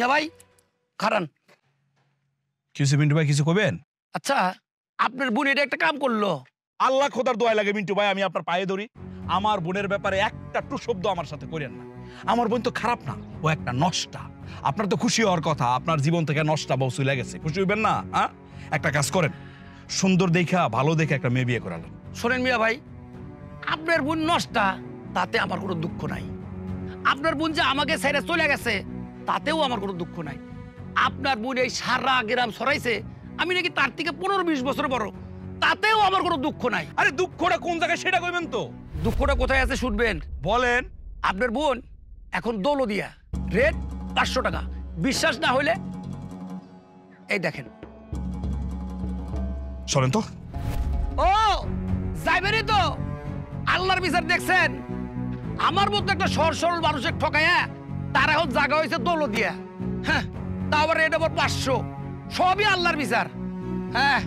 মিয়া ভাই খারান। কিছু মিন্টু ভাই কিছু কবেন? আচ্ছা আপনার বোন এটা একটা কাম করলো। আল্লাহ খোদার দোয়া লাগে মিন্টু ভাই, আমি আপনার পায়ে ধরি, আমার বোনের ব্যাপারে একটা টু শব্দ আমার সাথে করেন না। আমার বোন তো খারাপ না, ও একটা নষ্টা। আপনার তো খুশি হওয়ার কথা, আপনার জীবন থেকে নষ্টা বউ চলে গেছে, খুশি হইবেন না? হ্যাঁ, একটা কাজ করেন, সুন্দর দেখা ভালো দেখে একটা মেয়ে বিয়ে করালেন। শোনেন মিয়া ভাই, আপনার বোন নষ্টা তাতে আমার কোনো দুঃখ নাই। আপনার বোন যে আমাকে ছেড়ে চলে গেছে তাতেও আমার কোনো দুঃখ নাই। আপনার বোন এই সারা গ্রাম ছড়াইছে আমি নাকি তার থেকে 15-20 বছর বড়, তাতেও আমার কোনো দুঃখ নাই। আরে দুঃখটা কোন জায়গায় সেটা কইবেন তো। দুঃখটা কোথায় আছে শুনবেন? বলেন। আপনার বোন এখন দৌলদিয়া, রেট 500 টাকা। বিশ্বাস না হইলে এই দেখেন। শোনেন তো। ও যাইবেনই তো, আল্লাহর বিচার দেখছেন। আমার মতো একটা সরল মানুষের ঠকায়া তার এখন জায়গা হয়েছে দৌলদিয়া। হ্যাঁ, তা আবার রেট আবার 500, সবই আল্লাহর বিচার। হ্যাঁ।